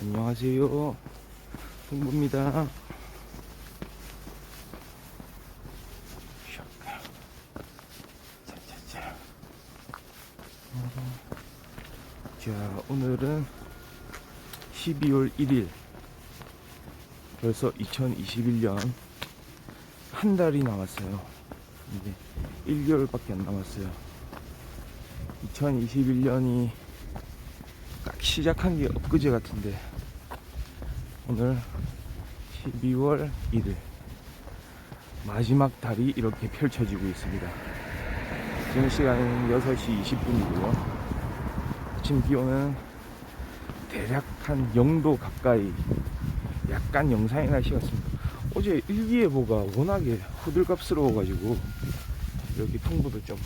안녕하세요. 홍보입니다. 자, 오늘은 12월 1일. 벌써 2021년 한 달이 남았어요. 이제 1개월밖에 안 남았어요. 2021년이 딱 시작한 게 엊그제 같은데, 오늘 12월 1일 마지막 달이 이렇게 펼쳐지고 있습니다. 지금 시간은 6시 20분이고요 아침 기온은 대략 한 0도 가까이, 약간 영상의 날씨 같습니다. 어제 일기예보가 워낙에 호들갑스러워 가지고 이렇게 통보도 좀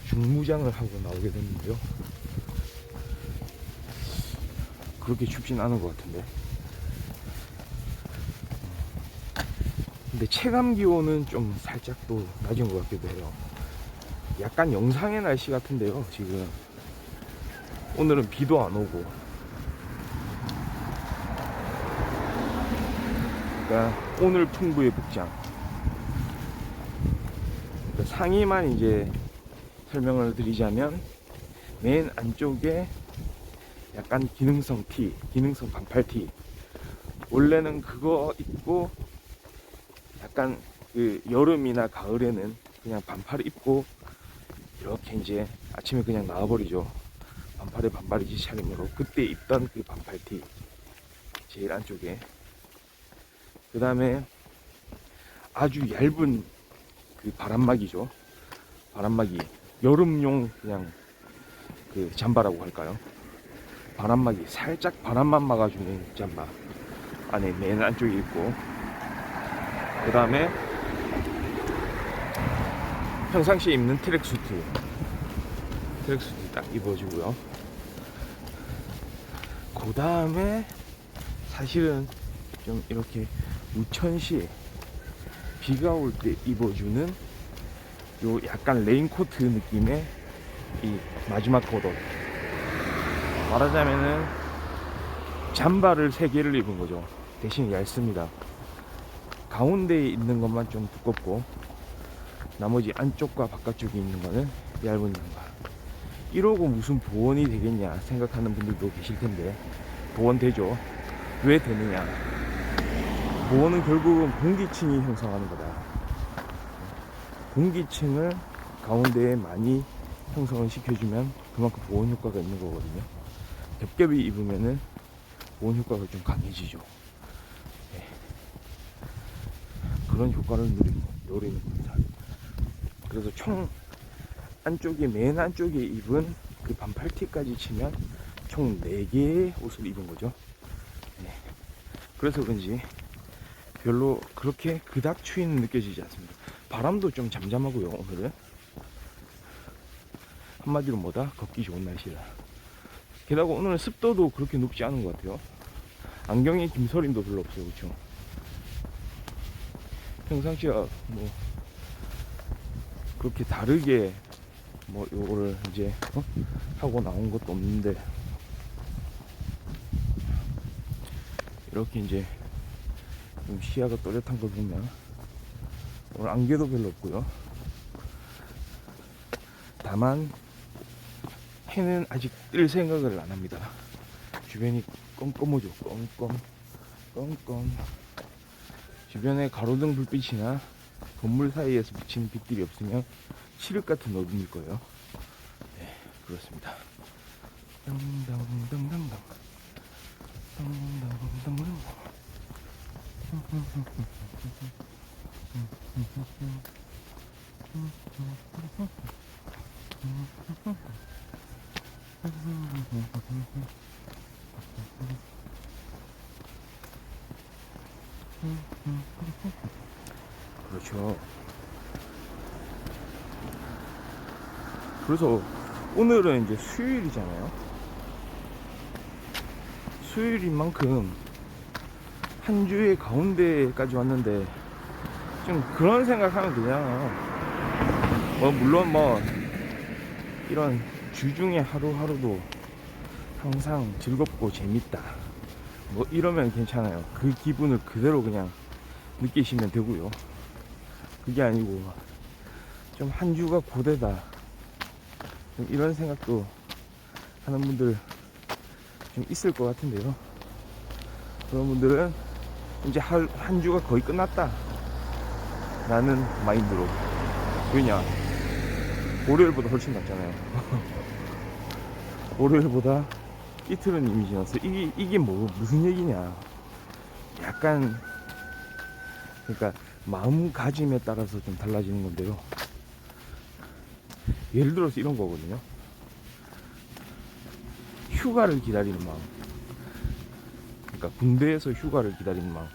중무장을 하고 나오게 됐는데요, 그렇게 춥진 않은 것 같은데. 근데 체감 기온은 좀 살짝 또 낮은 것 같기도 해요. 약간 영상의 날씨 같은데요. 지금 오늘은 비도 안 오고, 그러니까 오늘 풍부의 복장. 그러니까 상의만 이제 설명을 드리자면, 맨 안쪽에 약간 기능성 티, 기능성 반팔 티. 원래는 그거 입고 약간 그 여름이나 가을에는 그냥 반팔 입고 이렇게 이제 아침에 그냥 나와버리죠. 반팔에 반바지 차림으로 그때 입던 그 반팔티 제일 안쪽에, 그 다음에 아주 얇은 그 바람막이죠. 바람막이, 여름용 그냥 그 잠바라고 할까요? 바람막이, 살짝 바람만 막아주는 잠바 안에 맨 안쪽에 있고, 그 다음에 평상시에 입는 트랙수트 딱 입어주고요. 그 다음에 사실은 좀 이렇게 우천시에 비가 올 때 입어주는 요 약간 레인코트 느낌의 이 마지막 겉옷, 말하자면은 잠바를 3개를 입은 거죠. 대신 얇습니다. 가운데에 있는 것만 좀 두껍고, 나머지 안쪽과 바깥쪽에 있는 거는 얇은 잠바. 이러고 무슨 보온이 되겠냐 생각하는 분들도 계실 텐데, 보온 되죠. 왜 되느냐? 보온은 결국은 공기층이 형성하는 거다. 공기층을 가운데에 많이 형성을 시켜주면 그만큼 보온 효과가 있는 거거든요. 겹겹이 입으면은 보온 효과가 좀 강해지죠. 네. 그런 효과를 노리는 겁니다. 그래서 총 안쪽에, 맨 안쪽에 입은 그 반팔티까지 치면 총 4개의 옷을 입은 거죠. 네. 그래서 그런지 별로 그렇게 그닥 추위는 느껴지지 않습니다. 바람도 좀 잠잠하고요. 오늘은 한마디로 뭐다? 걷기 좋은 날씨다. 게다가 오늘은 습도도 그렇게 높지 않은 것 같아요. 안경에 김서림도 별로 없어요. 그렇죠? 평상시와 뭐 그렇게 다르게 뭐 요거를 이제 하고 나온 것도 없는데, 이렇게 이제 좀 시야가 또렷한 걸 보면 오늘 안개도 별로 없고요. 다만 해는 아직 뜰 생각을 안 합니다. 주변이 껌껌하죠. 껌껌. 주변에 가로등 불빛이나 건물 사이에서 비치는 빛들이 없으면 칠흑 같은 어둠일 거예요. 네, 그렇습니다. 당당당당당. 그렇죠. 그래서 오늘은 이제 수요일이잖아요. 수요일인 만큼 한 주의 가운데까지 왔는데, 좀 그런 생각하면 되잖아요. 뭐 물론 뭐 이런 주중에 하루하루도 항상 즐겁고 재밌다, 뭐 이러면 괜찮아요. 그 기분을 그대로 그냥 느끼시면 되고요. 그게 아니고 좀 한 주가 고되다, 좀 이런 생각도 하는 분들 좀 있을 것 같은데요. 그런 분들은 이제 한 주가 거의 끝났다 라는 마인드로, 왜냐, 월요일보다 훨씬 낫잖아요. 월요일보다 이틀은 이미 지났어. 이게 뭐 무슨 얘기냐, 약간, 그러니까 마음가짐에 따라서 좀 달라지는 건데요. 예를 들어서 이런 거거든요. 휴가를 기다리는 마음, 그러니까 군대에서 휴가를 기다리는 마음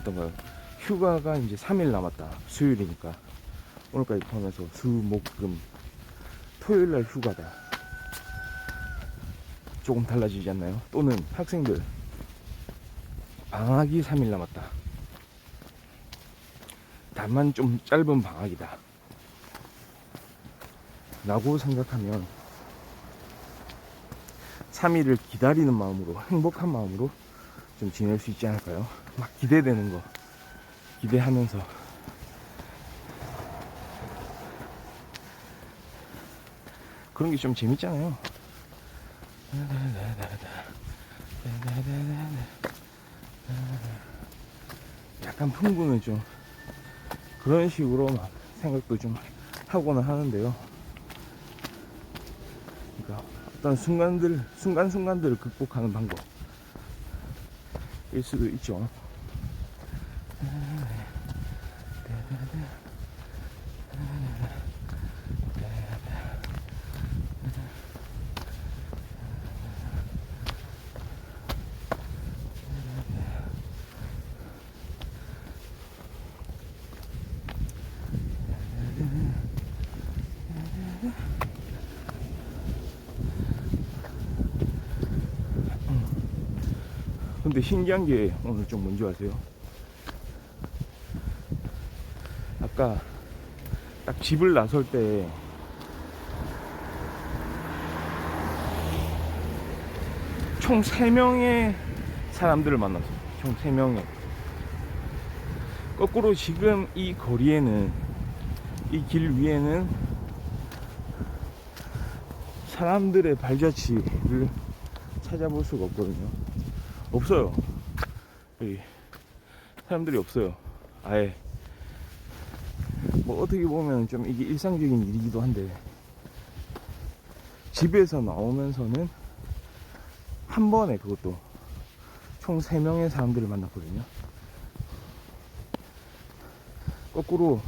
어떤가요? 휴가가 이제 3일 남았다, 수요일이니까 오늘까지 포함해서 수, 목, 금, 토요일날 휴가다. 조금 달라지지 않나요? 또는 학생들 방학이 3일 남았다, 다만 좀 짧은 방학이다 라고 생각하면 3일을 기다리는 마음으로, 행복한 마음으로 좀 지낼 수 있지 않을까요? 막 기대되는 거 기대하면서, 그런 게 좀 재밌잖아요. 약간 풍부는 좀 그런 식으로 막 생각도 좀 하고는 하는데요. 그러니까 어떤 순간순간들을 극복하는 방법일 수도 있죠. 근데 신기한 게 오늘 좀 뭔지 아세요? 아까 딱 집을 나설 때 총 3명의 사람들을 만났어요. 총 3명의. 거꾸로 지금 이 거리에는, 이 길 위에는 사람들의 발자취를 찾아볼 수가 없거든요. 없어요. 여기 사람들이 없어요. 아예. 뭐 어떻게 보면 좀 이게 일상적인 일이기도 한데, 집에서 나오면서는 한 번에 그것도 총 3명의 사람들을 만났거든요. 거꾸로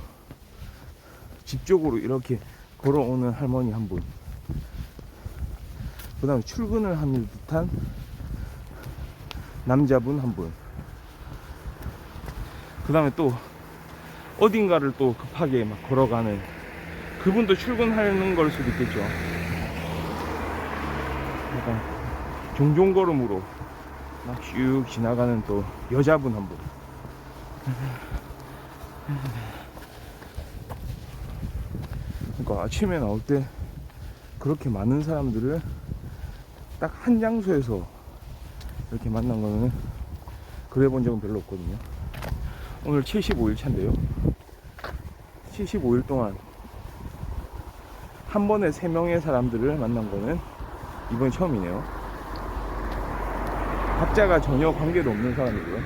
집 쪽으로 이렇게 걸어오는 할머니 한 분, 그 다음에 출근을 하는 듯한 남자분 한 분, 그 다음에 또 어딘가를 또 급하게 막 걸어가는, 그분도 출근하는 걸 수도 있겠죠. 약간 종종 걸음으로 막 슉 지나가는 또 여자분 한 분. 그러니까 아침에 나올 때 그렇게 많은 사람들을 딱 한 장소에서 이렇게 만난 거는 그래 본 적은 별로 없거든요. 오늘 75일 차인데요. 75일 동안 한 번에 3명의 사람들을 만난 거는 이번이 처음이네요. 각자가 전혀 관계도 없는 사람이고요.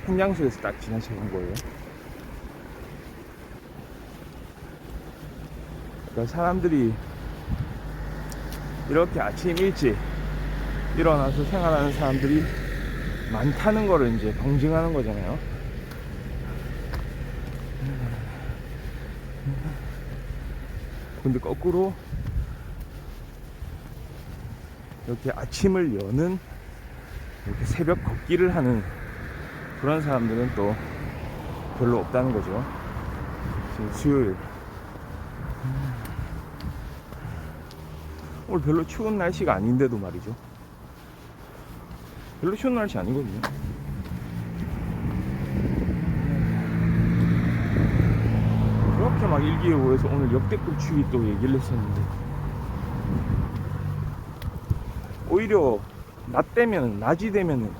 한 장소에서 딱 지나쳐 간 거예요. 그러니까 사람들이 이렇게 아침 일찍 일어나서 생활하는 사람들이 많다는 거를 이제 방증하는 거잖아요. 근데 거꾸로 이렇게 아침을 여는, 이렇게 새벽 걷기를 하는 그런 사람들은 또 별로 없다는 거죠. 지금 수요일. 오늘 별로 추운 날씨가 아닌데도 말이죠. 별로 추운 날씨 아니거든요. 그렇게 막 일기예보에서 오늘 역대급 추위 또 얘기를 했었는데, 오히려 낮이 되면은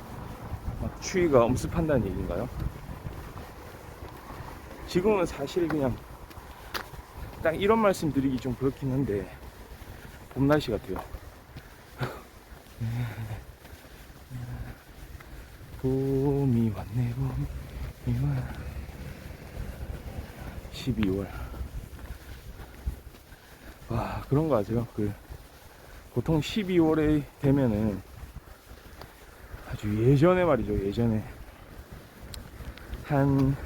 막 추위가 엄습한다는 얘기인가요? 지금은 사실 그냥 딱 이런 말씀 드리기 좀 그렇긴 한데 봄 날씨 같아요. 봄이 왔네, 봄이 와. 12월. 와, 그런 거 아세요? 보통 12월에 되면은 아주 예전에 말이죠. 예전에 한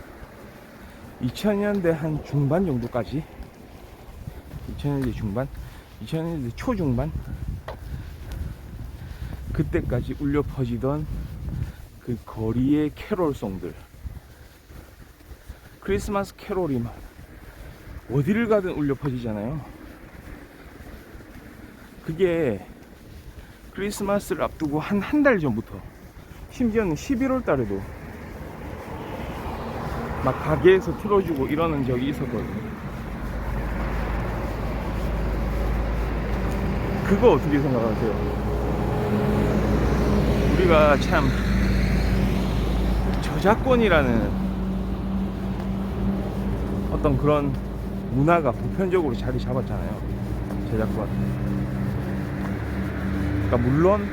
2000년대 한 중반 정도까지, 2000년대 중반, 2000년대 초중반, 그때까지 울려 퍼지던 그 거리의 캐롤송들, 크리스마스 캐롤이 막 어디를 가든 울려 퍼지잖아요. 그게 크리스마스를 앞두고 한 달 전부터, 심지어는 11월 달에도 막 가게에서 틀어주고 이러는 적이 있었거든요. 그거 어떻게 생각하세요? 우리가 참 저작권이라는 어떤 그런 문화가 보편적으로 자리 잡았잖아요. 저작권. 그러니까 물론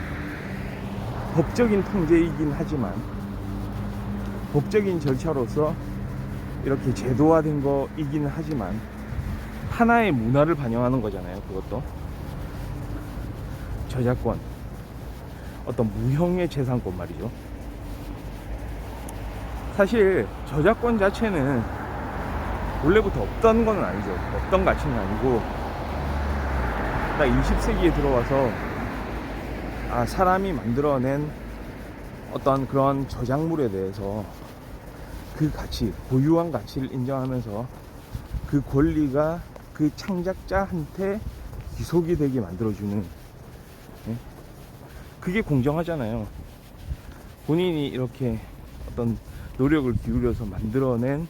법적인 통제이긴 하지만, 법적인 절차로서 이렇게 제도화된 거이긴 하지만 하나의 문화를 반영하는 거잖아요. 그것도 저작권, 어떤 무형의 재산권 말이죠. 사실 저작권 자체는 원래부터 없던 건 아니죠. 없던 가치는 아니고, 딱 20세기에 들어와서 사람이 만들어낸 어떤 그런 저작물에 대해서 그 가치, 고유한 가치를 인정하면서 그 권리가 그 창작자한테 귀속이 되게 만들어주는, 그게 공정하잖아요. 본인이 이렇게 어떤 노력을 기울여서 만들어낸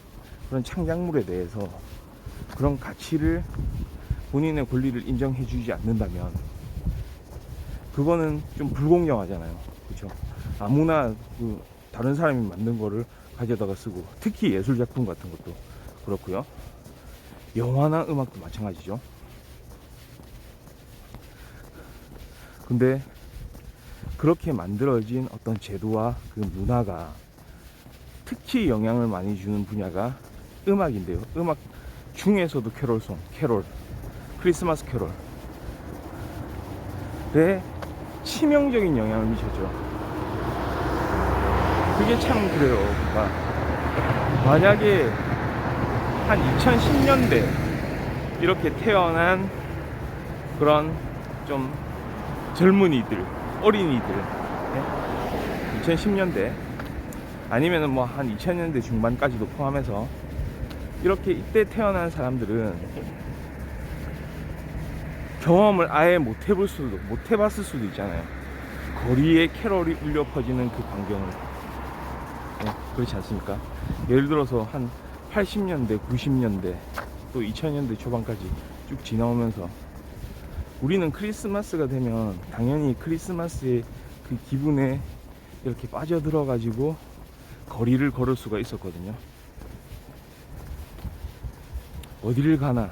그런 창작물에 대해서 그런 가치를, 본인의 권리를 인정해주지 않는다면 그거는 좀 불공정하잖아요. 그렇죠? 아무나 다른 사람이 만든 거를 가져다가 쓰고, 특히 예술 작품 같은 것도 그렇고요. 영화나 음악도 마찬가지죠. 근데 그렇게 만들어진 어떤 제도와 그 문화가 특히 영향을 많이 주는 분야가 음악인데요. 음악 중에서도 캐롤송, 캐롤, 크리스마스 캐롤에 치명적인 영향을 미쳤죠. 그게 참 그래요. 그러니까 만약에 한 2010년대 이렇게 태어난 그런 좀 젊은이들, 어린이들, 2010년대 아니면은 뭐 한 2000년대 중반까지도 포함해서 이렇게 이때 태어난 사람들은 경험을 아예 못 해봤을 수도 있잖아요. 거리에 캐롤이 울려 퍼지는 그 광경을. 그렇지 않습니까? 예를 들어서 한 80년대, 90년대, 또 2000년대 초반까지 쭉 지나오면서 우리는 크리스마스가 되면 당연히 크리스마스의 그 기분에 이렇게 빠져들어 가지고 거리를 걸을 수가 있었거든요. 어디를 가나,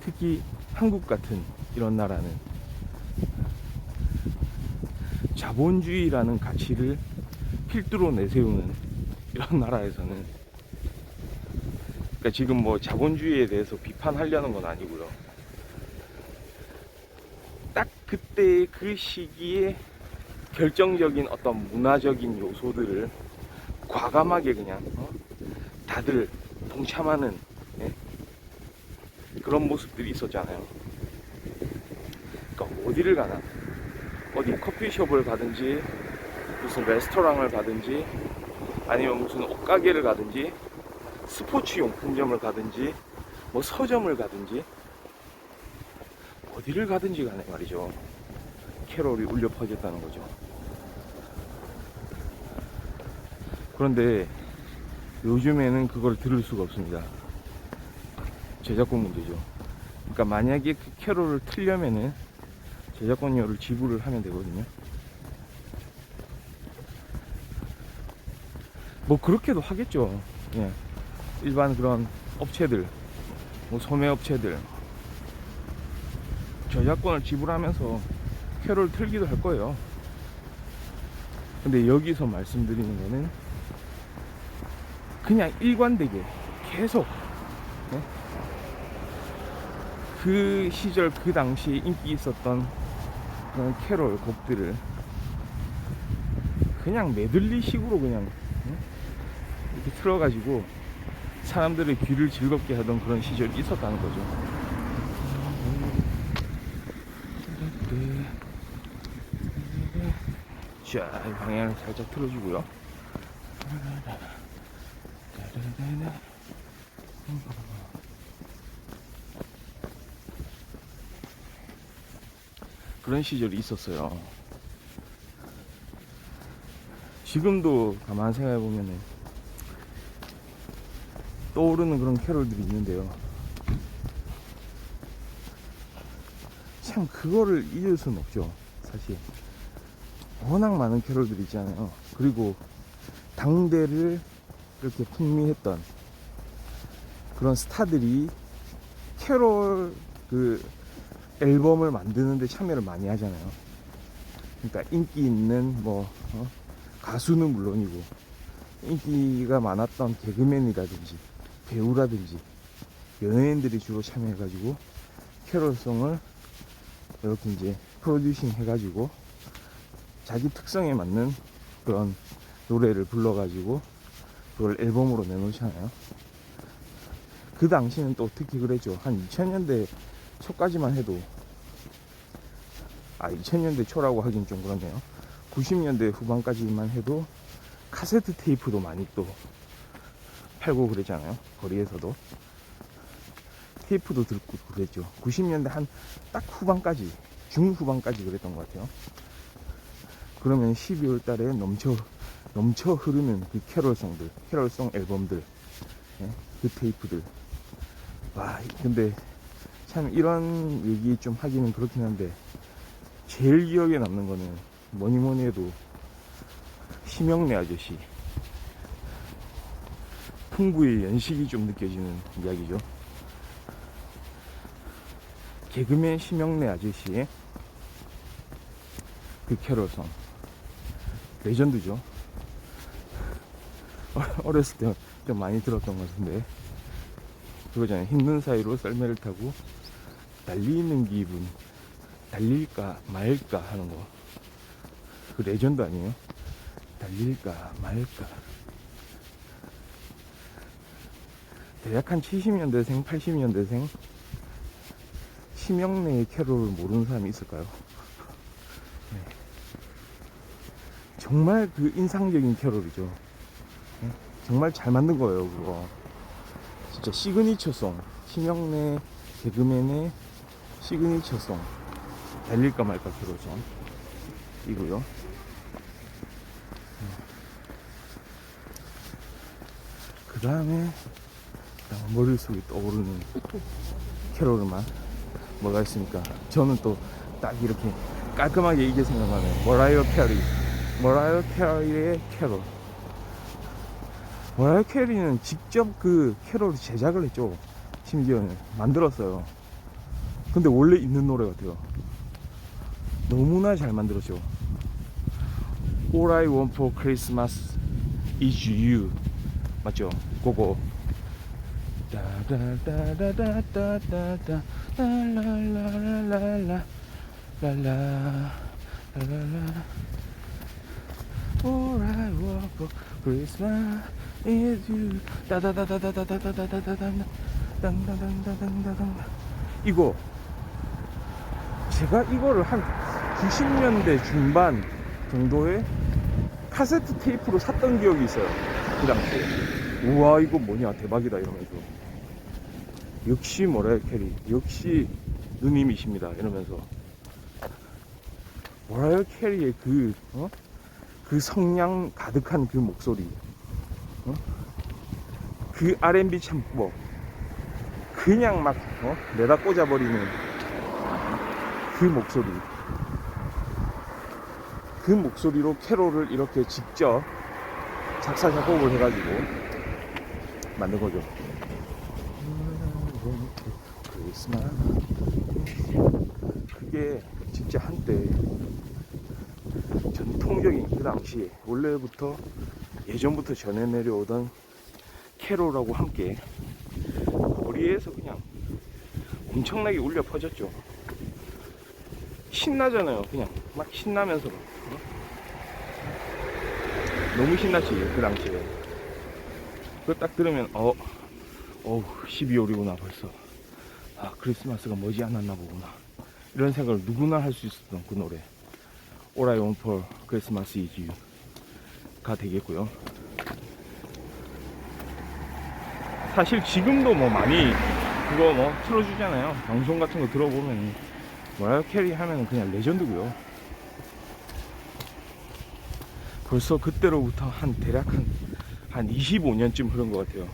특히 한국 같은 이런 나라는 자본주의라는 가치를 필두로 내세우는 이런 나라에서는, 그러니까 지금 뭐 자본주의에 대해서 비판하려는 건 아니고요. 딱 그때 그 시기에 결정적인 어떤 문화적인 요소들을 과감하게 그냥 다들 동참하는 그런 모습들이 있었잖아요. 그러니까 어디를 가나, 어디 커피숍을 가든지 무슨 레스토랑을 가든지 아니면 무슨 옷가게를 가든지 스포츠 용품점을 가든지 뭐 서점을 가든지 어디를 가든지 간에 말이죠, 캐롤이 울려 퍼졌다는 거죠. 그런데 요즘에는 그걸 들을 수가 없습니다. 저작권 문제죠. 그러니까 만약에 그 캐롤을 틀려면은 저작권료를 지불을 하면 되거든요. 뭐 그렇게도 하겠죠. 예. 일반 그런 업체들, 뭐 소매 업체들 저작권을 지불하면서 캐롤 틀기도 할 거예요. 근데 여기서 말씀드리는 거는 그냥 일관되게 계속, 예? 그 시절 그 당시에 인기 있었던 그런 캐롤 곡들을 그냥 메들리 식으로 그냥, 예? 이렇게 틀어가지고 사람들의 귀를 즐겁게 하던 그런 시절이 있었다는 거죠. 자, 이 방향을 살짝 틀어주고요. 그런 시절이 있었어요. 지금도 가만 생각해 보면은 떠오르는 그런 캐롤들이 있는데요. 참 그거를 잊을 수는 없죠. 사실 워낙 많은 캐롤들이 있잖아요. 그리고 당대를 이렇게 풍미했던 그런 스타들이 캐롤 그 앨범을 만드는데 참여를 많이 하잖아요. 그러니까 인기 있는 뭐 가수는 물론이고 인기가 많았던 개그맨이라든지 배우라든지 연예인들이 주로 참여해가지고 캐롤송을 이렇게 이제 프로듀싱 해가지고 자기 특성에 맞는 그런 노래를 불러가지고 그걸 앨범으로 내놓잖아요. 그 당시는 또 특히 그랬죠. 한 2000년대 초까지만 해도, 2000년대 초라고 하긴 좀 그렇네요. 90년대 후반까지만 해도 카세트 테이프도 많이 또 팔고 그랬잖아요. 거리에서도 테이프도 들고 그랬죠. 90년대 한 딱 후반까지, 중후반까지 그랬던 것 같아요. 그러면 12월 달에 넘쳐 흐르는 그 캐롤송들, 캐롤송 앨범들, 예? 그 테이프들. 와, 근데 참 이런 얘기 좀 하기는 그렇긴 한데 제일 기억에 남는 거는 뭐니 해도 심형래 아저씨. 풍부의 연식이 좀 느껴지는 이야기죠. 개그맨 심형래 아저씨의 그 캐롤송 레전드죠. 어렸을 때 좀 많이 들었던 것 같은데 그거잖아요. 힘든 사이로 썰매를 타고 달리는 기분, 달릴까 말까 하는 거. 그 레전드 아니에요? 달릴까 말까. 대략 한 70년대생 80년대생 심형래의 캐롤을 모르는 사람이 있을까요? 네. 정말 그 인상적인 캐롤이죠. 네. 정말 잘 만든 거예요. 그거 진짜 시그니처송, 심형래 개그맨의 시그니처송, 달릴까 말까 캐롤송 이고요. 그 다음에 머릿속에 떠오르는 캐롤만 뭐가 있습니까? 저는 또 딱 이렇게 깔끔하게 이게 생각나네요. 머라이어 캐리의 캐롤. 머라이어 캐리는 직접 그 캐롤을 제작을 했죠. 심지어는 만들었어요. 근데 원래 있는 노래 같아요. 너무나 잘 만들었죠. All I Want for Christmas is You 맞죠? 그거 따다다다다다다다 라라라라라라 라라라라라 All I want for Christmas is you 따다다다다다다다다다다 땅땅땅땅땅땅. 이거 제가 이거를 한 90년대 중반 정도에 카세트 테이프로 샀던 기억이 있어요. 그 당시에. 우와 이거 뭐냐 대박이다 이러면서 역시 머라이어 캐리 역시 누님이십니다 이러면서 머라이어 캐리의 그 성량 가득한 그 목소리, 그 R&B 창법 그냥 막 내다 꽂아버리는 그 목소리, 그 목소리로 캐롤을 이렇게 직접 작사 작곡을 해가지고 만든 거죠. 크리스마스. 그게 진짜 한때 전통적인, 그 당시에 원래부터 예전부터 전해 내려오던 캐롤하고 함께 거리에서 그냥 엄청나게 울려 퍼졌죠. 신나잖아요. 그냥 막 신나면서 너무 신났지 그 당시에. 그거 딱 들으면 12월이구나 벌써. 아, 크리스마스가 머지않았나 보구나, 이런 생각을 누구나 할 수 있었던 그 노래, All I Want for Christmas is You가 되겠고요. 사실 지금도 뭐 많이 그거 뭐 틀어주잖아요. 방송 같은 거 들어보면 머라이어 캐리 하면 그냥 레전드고요. 벌써 그때로부터 대략 한 25년쯤 흐른 것 같아요.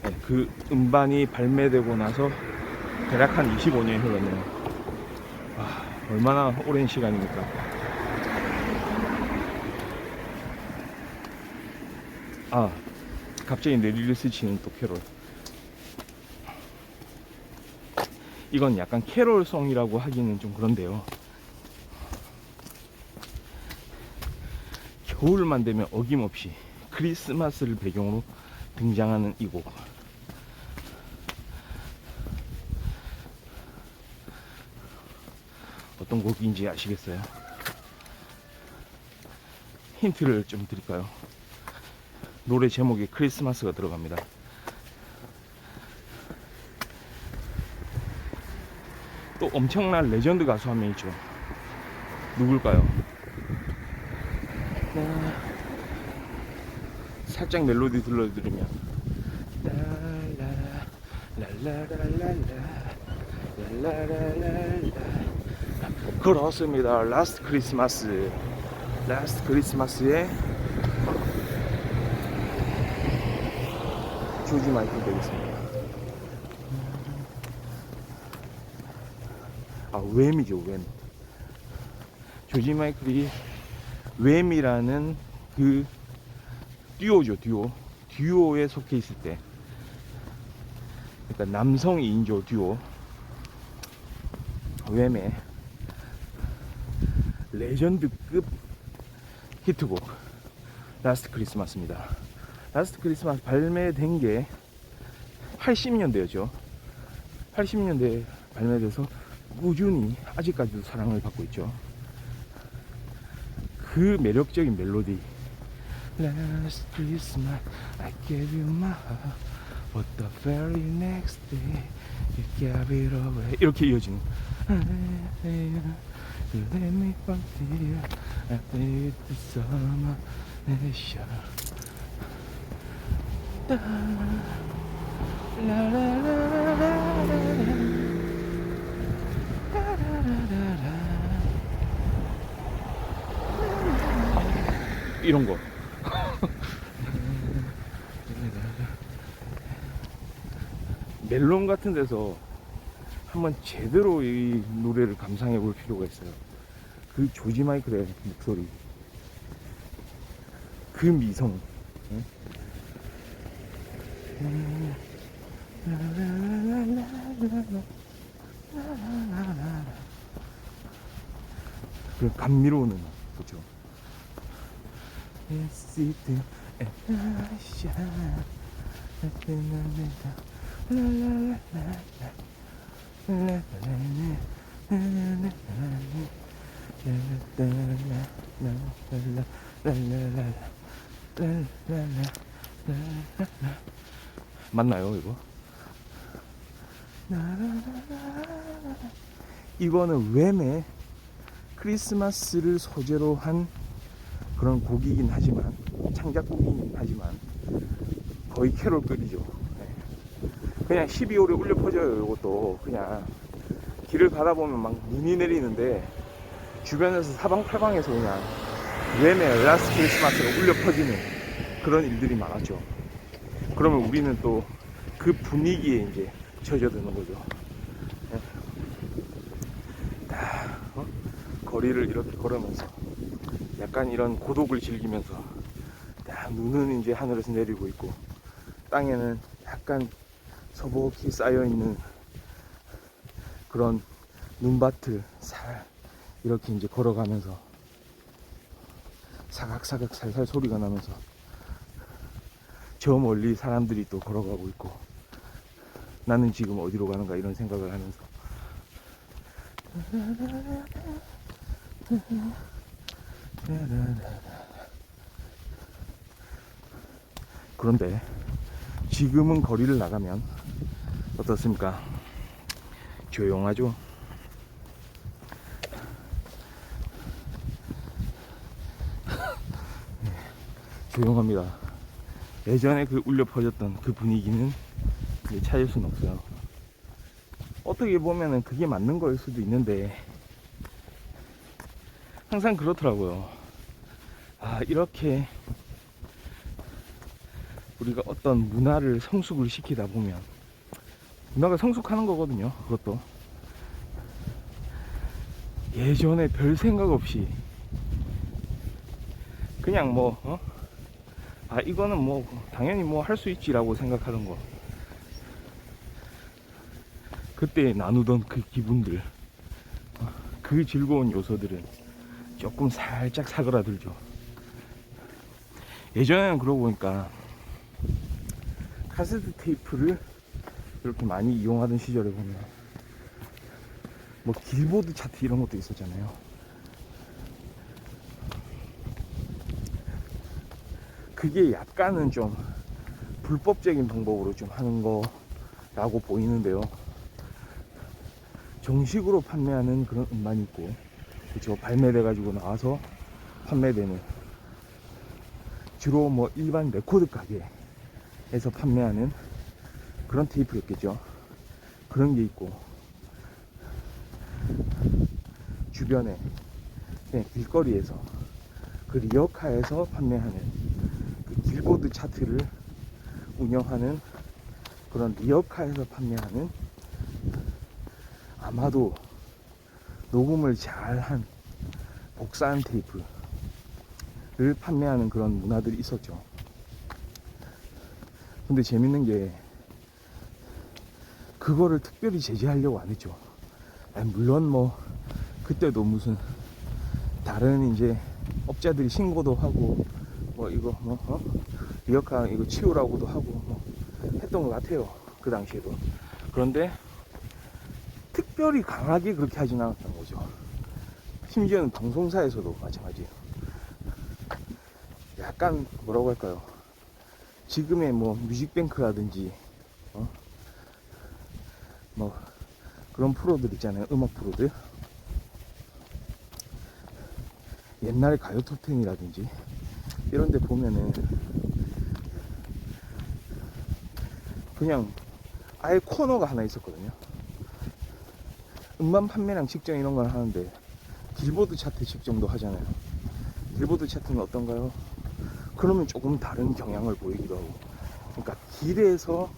네, 그 음반이 발매되고 나서 대략 한 25년이 흘렀네요. 얼마나 오랜 시간입니까? 갑자기 내리를 스치는 또 캐롤. 이건 약간 캐롤송이라고 하기는 좀 그런데요. 겨울만 되면 어김없이 크리스마스를 배경으로 등장하는 이 곡. 어떤 곡인지 아시겠어요? 힌트를 좀 드릴까요? 노래 제목에 크리스마스가 들어갑니다. 또 엄청난 레전드 가수 한 명 있죠. 누굴까요? 살짝 멜로디 들려드리면 그렇습니다. 라스트 크리스마스. 라스트 크리스마스의 조지 마이클 되겠습니다. 웸이죠, 웸. 조지 마이클이 웸이라는 그 듀오죠, 듀오에 속해 있을 때, 그러니까 남성 2인조 듀오 웸의 레전드급 히트곡 라스트 크리스마스입니다. 라스트 크리스마스 발매된 게 80년대였죠. 80년대에 발매돼서 꾸준히 아직까지도 사랑을 받고 있죠. 그 매력적인 멜로디, Last Christmas I gave you my heart, but the very next day you gave it away, 이렇게 이어지는 You let me from here after the summer nation. 이런 거. 멜론 같은 데서 한번 제대로 이 노래를 감상해 볼 필요가 있어요. 그 조지 마이클의 목소리, 그 미성, 그 감미로운 음악, 그렇죠? 맞나요, 이거? 이거는 웸의 크리스마스를 소재로 한 그런 곡이긴 하지만, 창작곡이긴 하지만 거의 캐롤급이죠. 그냥 12월에 울려 퍼져요. 이것도 그냥 길을 가다 보면 막 눈이 내리는데 주변에서 사방팔방에서 그냥 웸의 라스트 크리스마스가 울려 퍼지는 그런 일들이 많았죠. 그러면 우리는 또 그 분위기에 이제 젖어드는 거죠. 거리를 이렇게 걸으면서 약간 이런 고독을 즐기면서 눈은 이제 하늘에서 내리고 있고, 땅에는 약간 서복히 쌓여있는 그런 눈밭을 이렇게 이제 걸어가면서 사각사각 살살 소리가 나면서 저 멀리 사람들이 또 걸어가고 있고, 나는 지금 어디로 가는가 이런 생각을 하면서 그런데 지금은 거리를 나가면 어떻습니까? 조용하죠? 조용합니다. 예전에 그 울려 퍼졌던 그 분위기는 이제 찾을 수는 없어요. 어떻게 보면은 그게 맞는 거일 수도 있는데, 항상 그렇더라고요. 이렇게 우리가 어떤 문화를 성숙을 시키다 보면 문화가 성숙하는 거거든요. 그것도 예전에 별 생각 없이 그냥 이거는 뭐 당연히 뭐 할 수 있지라고 생각하던 거, 그때 나누던 그 기분들, 그 즐거운 요소들은 조금 살짝 사그라들죠. 예전에는 그러고 보니까 카세트 테이프를 이렇게 많이 이용하던 시절에 보면 뭐 길보드 차트 이런 것도 있었잖아요. 그게 약간은 좀 불법적인 방법으로 좀 하는 거라고 보이는데요. 정식으로 판매하는 그런 음반이 있고, 그렇죠, 발매돼 가지고 나와서 판매되는, 주로 뭐 일반 레코드 가게에서 판매하는 그런 테이프였겠죠. 그런 게 있고, 주변에 그냥 길거리에서 그 리어카에서 판매하는 그 길보드 차트를 운영하는 그런 리어카에서 판매하는, 아마도 녹음을 잘한 복사한 테이프를 판매하는 그런 문화들이 있었죠. 근데 재밌는 게 그거를 특별히 제재하려고 안 했죠. 물론 뭐 그때도 무슨 다른 이제 업자들이 신고도 하고 이거 리어카 이거 치우라고도 하고 했던 것 같아요, 그 당시에도. 그런데 특별히 강하게 그렇게 하진 않았던 거죠. 심지어는 방송사에서도 마찬가지예요. 약간 뭐라고 할까요, 지금의 뭐 뮤직뱅크라든지 뭐 그런 프로들 있잖아요, 음악 프로들. 옛날에 가요 톱10이라든지 이런 데 보면은 그냥 아예 코너가 하나 있었거든요. 음반 판매량 측정 이런 걸 하는데 길보드 차트 측정도 하잖아요. 길보드 차트는 어떤가요? 그러면 조금 다른 경향을 보이기도 하고. 그러니까 길에서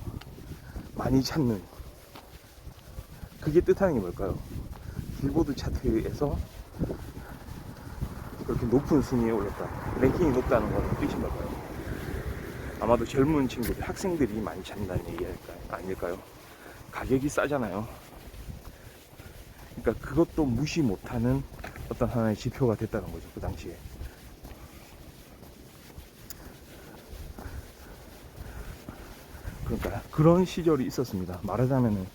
많이 찾는, 그게 뜻하는 게 뭘까요? 길보드 차트에서 그렇게 높은 순위에 올랐다, 랭킹이 높다는 건 뜻인 걸까요? 아마도 젊은 친구들, 학생들이 많이 찾는다는 얘기 아닐까요? 가격이 싸잖아요. 그러니까 그것도 무시 못하는 어떤 하나의 지표가 됐다는 거죠, 그 당시에. 그러니까 그런 시절이 있었습니다. 말하자면은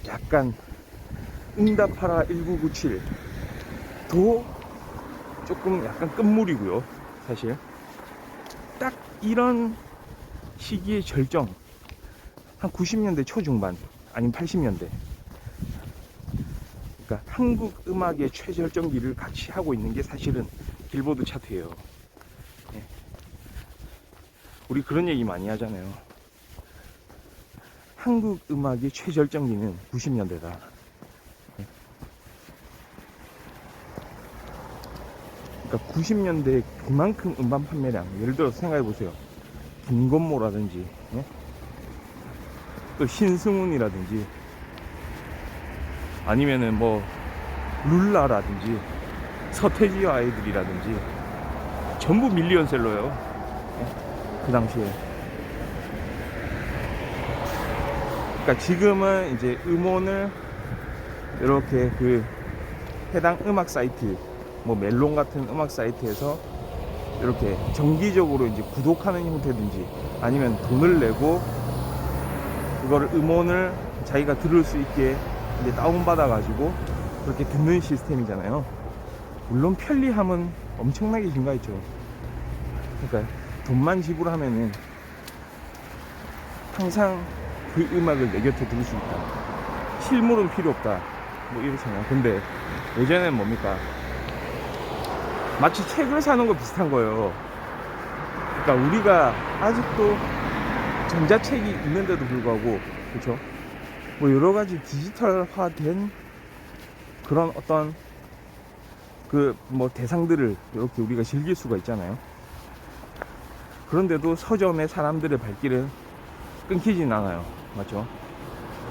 약간 응답하라 1997도 조금 약간 끝물이고요, 사실. 딱 이런 시기의 절정, 한 90년대 초중반 아니면 80년대, 그러니까 한국 음악의 최절정기를 같이 하고 있는 게 사실은 길보드 차트예요. 예. 우리 그런 얘기 많이 하잖아요. 한국 음악의 최절정기는 90년대다. 그러니까 90년대 그만큼 음반 판매량, 예를 들어서 생각해보세요. 김건모라든지, 예? 또 신승훈이라든지, 아니면은 뭐 룰라라든지 서태지와 아이들이라든지 전부 밀리언셀러예요. 그 당시에. 그러니까 지금은 이제 음원을 이렇게 그 해당 음악 사이트, 뭐 멜론 같은 음악 사이트에서 이렇게 정기적으로 이제 구독하는 형태든지 아니면 돈을 내고 그거를 음원을 자기가 들을 수 있게 이제 다운받아 가지고 그렇게 듣는 시스템이잖아요. 물론 편리함은 엄청나게 증가했죠. 그러니까 돈만 지불하면은 항상 그 음악을 내 곁에 들을 수 있다. 실물은 필요 없다. 뭐 이렇잖아요. 근데 예전에는 뭡니까? 마치 책을 사는 거 비슷한 거예요. 그러니까 우리가 아직도 전자책이 있는데도 불구하고, 그렇죠? 뭐 여러 가지 디지털화된 그런 어떤 그 뭐 대상들을 이렇게 우리가 즐길 수가 있잖아요. 그런데도 서점의 사람들의 발길은 끊기진 않아요. 맞죠?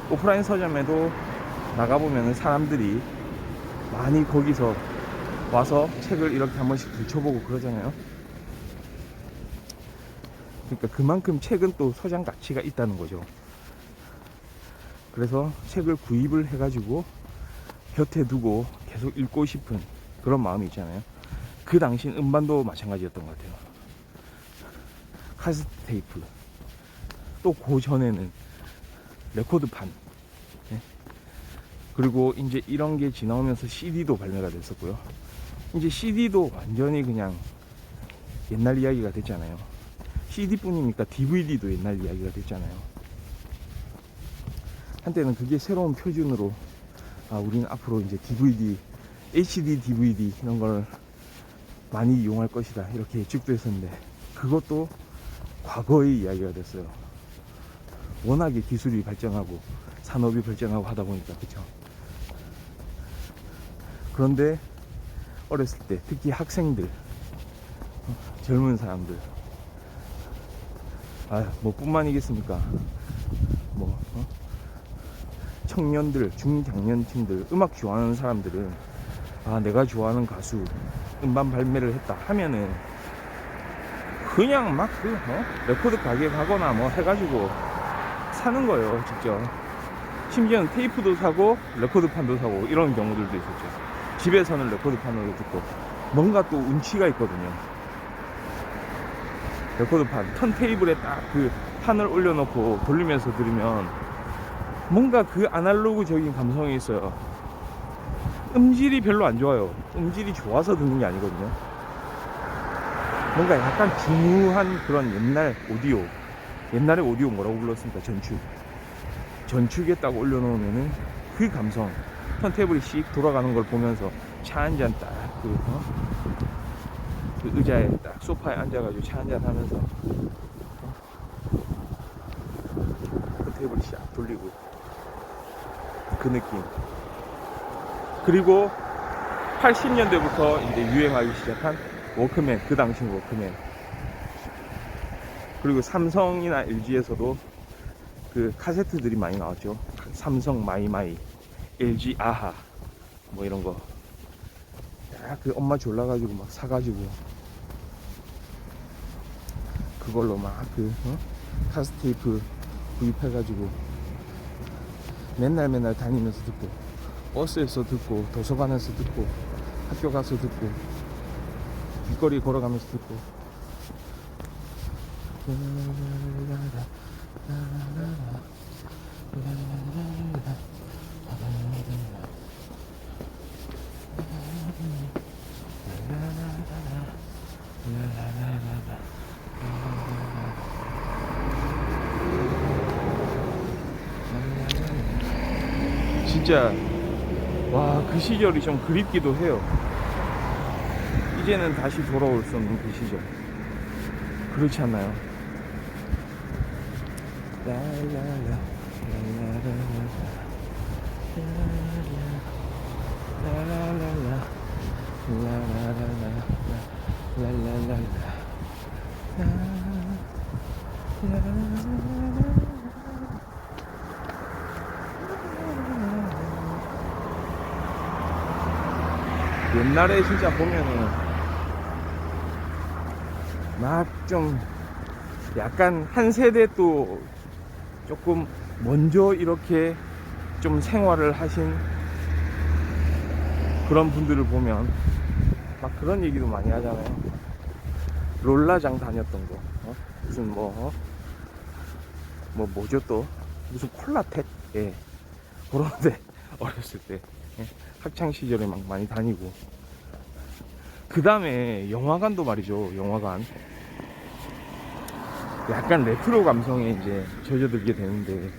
오프라인 서점에도 나가보면 사람들이 많이 거기서 와서 책을 이렇게 한 번씩 들춰보고 그러잖아요. 그러니까 그만큼 책은 또 소장 가치가 있다는 거죠. 그래서 책을 구입을 해가지고 곁에 두고 계속 읽고 싶은 그런 마음이 있잖아요. 그 당시 음반도 마찬가지였던 것 같아요. 카세트 테이프, 또 그 전에는 레코드판, 네? 그리고 이제 이런 게 지나오면서 CD도 발매가 됐었고요. 이제 CD도 완전히 그냥 옛날 이야기가 됐잖아요. CD뿐이니까 DVD도 옛날 이야기가 됐잖아요. 한때는 그게 새로운 표준으로, 아, 우리는 앞으로 이제 DVD, HD DVD 이런 걸 많이 이용할 것이다, 이렇게 예측도 했었는데 그것도 과거의 이야기가 됐어요. 워낙에 기술이 발전하고 산업이 발전하고 하다 보니까. 그쵸? 그런데 어렸을 때 특히 학생들, 젊은 사람들, 뭐 뿐만이겠습니까? 뭐 청년들, 중장년층들, 음악 좋아하는 사람들은 내가 좋아하는 가수 음반 발매를 했다 하면은 그냥 막 레코드 가게 가거나 뭐 해가지고 사는 거예요, 직접. 심지어는 테이프도 사고 레코드판도 사고 이런 경우들도 있었죠. 집에서는 레코드판으로 듣고. 뭔가 또 운치가 있거든요. 레코드판 턴테이블에 딱 그 판을 올려놓고 돌리면서 들으면 뭔가 그 아날로그적인 감성이 있어요. 음질이 별로 안 좋아요. 음질이 좋아서 듣는 게 아니거든요. 뭔가 약간 중후한 그런 옛날 오디오. 옛날에 오디오 뭐라고 불렀습니까? 전축에 딱 올려놓으면은 그 감성, 턴테이블이 씩 돌아가는 걸 보면서 차 한 잔 딱 그 의자에 딱 소파에 앉아가지고 차 한 잔 하면서 턴테이블이 싹 돌리고 그 느낌. 그리고 80년대부터 이제 유행하기 시작한 워크맨, 그 당시 워크맨. 그리고 삼성이나 LG에서도 그 카세트들이 많이 나왔죠. 삼성 마이마이, LG 아하, 뭐 이런 거. 그 엄마 졸라가지고 막 사가지고 그걸로 막 카세트 테이프 구입해가지고 맨날 다니면서 듣고, 버스에서 듣고, 도서관에서 듣고, 학교 가서 듣고, 길거리 걸어가면서 듣고. 진짜 그 시절이 좀 그립기도 해요. 이제는 다시 돌아올 수 없는 그 시절. 그렇지 않나요? 옛날에 진짜 보면은 막 좀 약간 한 세대 또 조금 먼저 이렇게 좀 생활을 하신 그런 분들을 보면 막 그런 얘기도 많이 하잖아요. 롤라장 다녔던 거, 무슨 뭐죠 또 무슨 콜라텍, 예, 그런데 어렸을 때, 예, 학창 시절에 막 많이 다니고. 그 다음에 영화관도 말이죠. 영화관 약간 레트로 감성에 이제 젖어들게 되는데,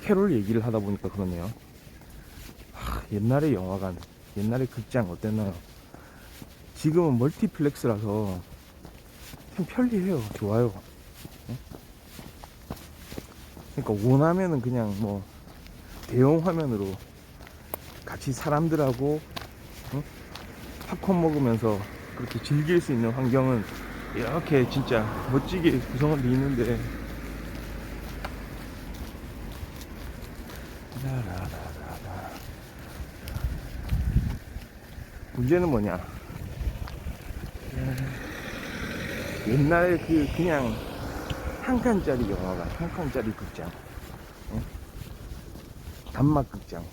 캐롤 얘기를 하다 보니까 그러네요. 옛날에 영화관, 옛날에 극장 어땠나요? 지금은 멀티플렉스라서 참 편리해요. 좋아요. 그러니까 원하면은 그냥 뭐 대형 화면으로 같이 사람들하고, 응? 팝콘 먹으면서 그렇게 즐길 수 있는 환경은 이렇게 진짜 멋지게 구성은 돼 있는데, 문제는 뭐냐, 옛날에 그냥 한 칸짜리 영화관, 한 칸짜리 극장, 응? 단막 극장,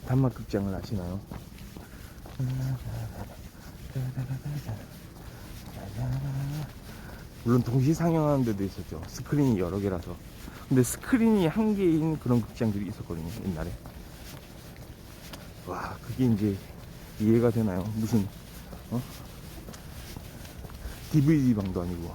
단막 극장을 아시나요? 물론 동시 상영하는 데도 있었죠. 스크린이 여러 개라서. 근데 스크린이 한 개인 그런 극장들이 있었거든요, 옛날에. 와, 그게 이제 이해가 되나요? 무슨 DVD 방도 아니고.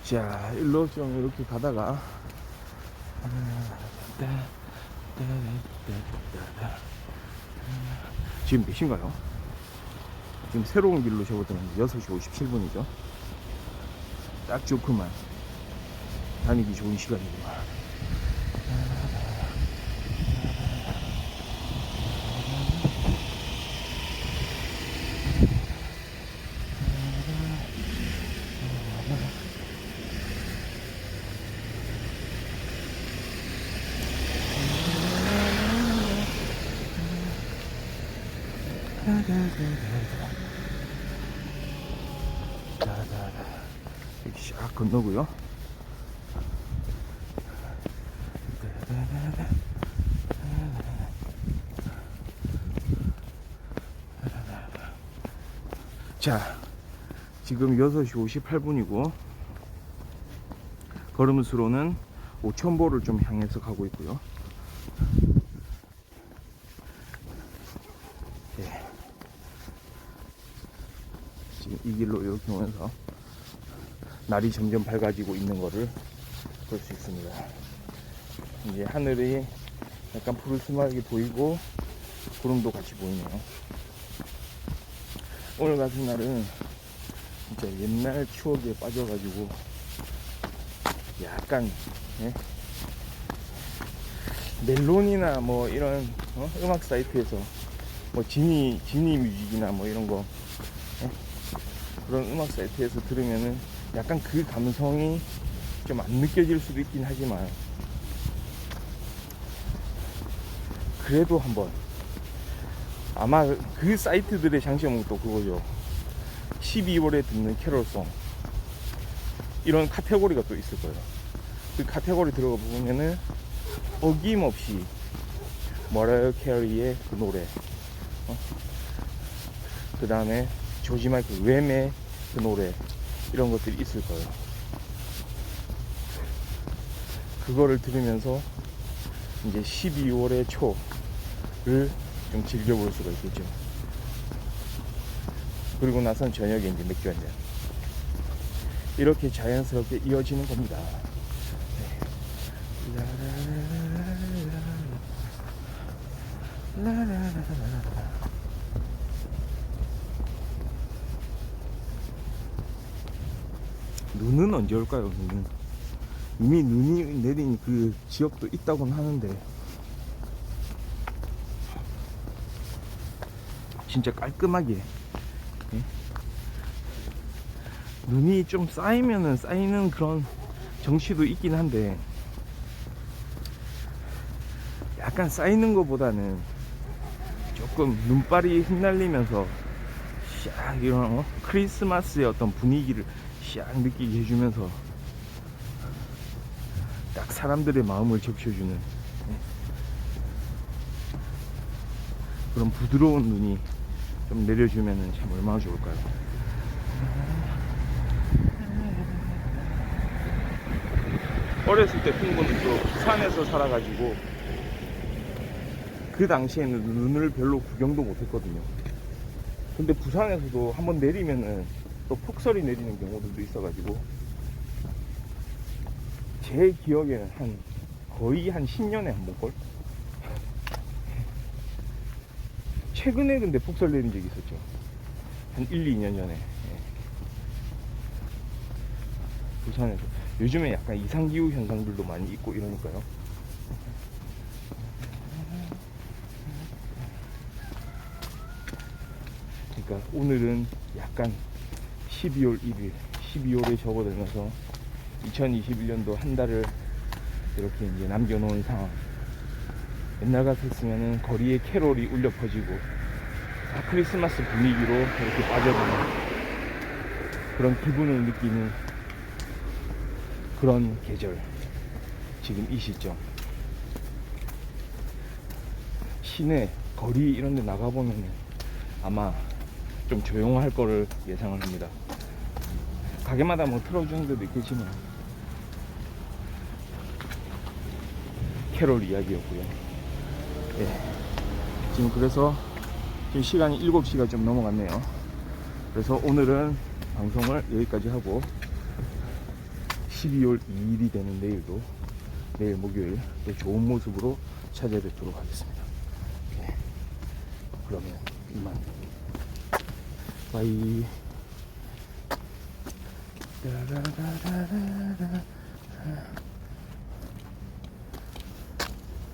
자, 일로 좀 이렇게 가다가 지금 몇 시인가요? 지금 새로운 길로 접어드는데 6시 57분이죠. 딱 좋구만. 다니기 좋은 시간이구만. 이렇게 샥 건너고요. 자, 지금 6시 58분이고 걸음수로는 5000보를 좀 향해서 가고 있고요. 네. 지금 이 길로 이렇게 오면서 날이 점점 밝아지고 있는 거를 볼 수 있습니다. 이제 하늘이 약간 푸르스름하게 보이고 구름도 같이 보이네요. 오늘 같은 날은 진짜 옛날 추억에 빠져가지고 약간, 예? 멜론이나 뭐 이런 음악 사이트에서 뭐 지니 뮤직이나 뭐 이런 거, 예? 그런 음악 사이트에서 들으면은 약간 그 감성이 좀 안 느껴질 수도 있긴 하지만, 그래도 한번, 아마 그 사이트들의 장점은 또 그거죠. 12월에 듣는 캐롤송, 이런 카테고리가 또 있을 거예요. 그 카테고리 들어가 보면은 어김없이 머라이어 캐리의 그 노래, 그 다음에 조지 마이클 웸의 그 노래, 이런 것들이 있을 거예요. 그거를 들으면서 이제 12월의 초를 좀 즐겨볼 수가 있겠죠. 그리고 나선 저녁에 이제 맥주 한잔, 이렇게 자연스럽게 이어지는 겁니다. 눈은 언제 올까요? 눈은 이미 눈이 내린 그 지역도 있다고는 하는데, 진짜 깔끔하게. 예? 눈이 좀 쌓이면은 쌓이는 그런 정치도 있긴 한데, 약간 쌓이는 것보다는 조금 눈발이 흩날리면서 샥 이런 크리스마스의 어떤 분위기를 샥 느끼게 해주면서 딱 사람들의 마음을 적셔주는 그런 부드러운 눈이 좀 내려주면은 참 얼마나 좋을까요? 어렸을 때 풍부는 또 부산에서 살아가지고 그 당시에는 눈을 별로 구경도 못했거든요. 근데 부산에서도 한번 내리면은 또 폭설이 내리는 경우들도 있어가지고 제 기억에는 거의 한 10년에 한 번걸? 최근에 근데 폭설 내린 적이 있었죠. 한 1, 2년 전에. 부산에서. 요즘에 약간 이상기후 현상들도 많이 있고 이러니까요. 그러니까 오늘은 약간 12월 1일, 12월에 접어들면서 2021년도 한 달을 이렇게 이제 남겨놓은 상황. 옛날 같았으면은 거리에 캐롤이 울려 퍼지고 크리스마스 분위기로 이렇게 빠져드는 그런 기분을 느끼는 그런 계절. 지금 이 시점. 시내, 거리 이런 데 나가보면 아마 좀 조용할 거를 예상을 합니다. 가게마다 뭐 틀어주는 데도 있겠지만. 캐롤 이야기였고요. 예. 지금 그래서 지금 시간이 7시가 좀 넘어갔네요. 그래서 오늘은 방송을 여기까지 하고 12월 2일이 되는 내일도, 내일 목요일 또 좋은 모습으로 찾아뵙도록 하겠습니다. 예. 그러면 이만. 바이. 따라라라라라.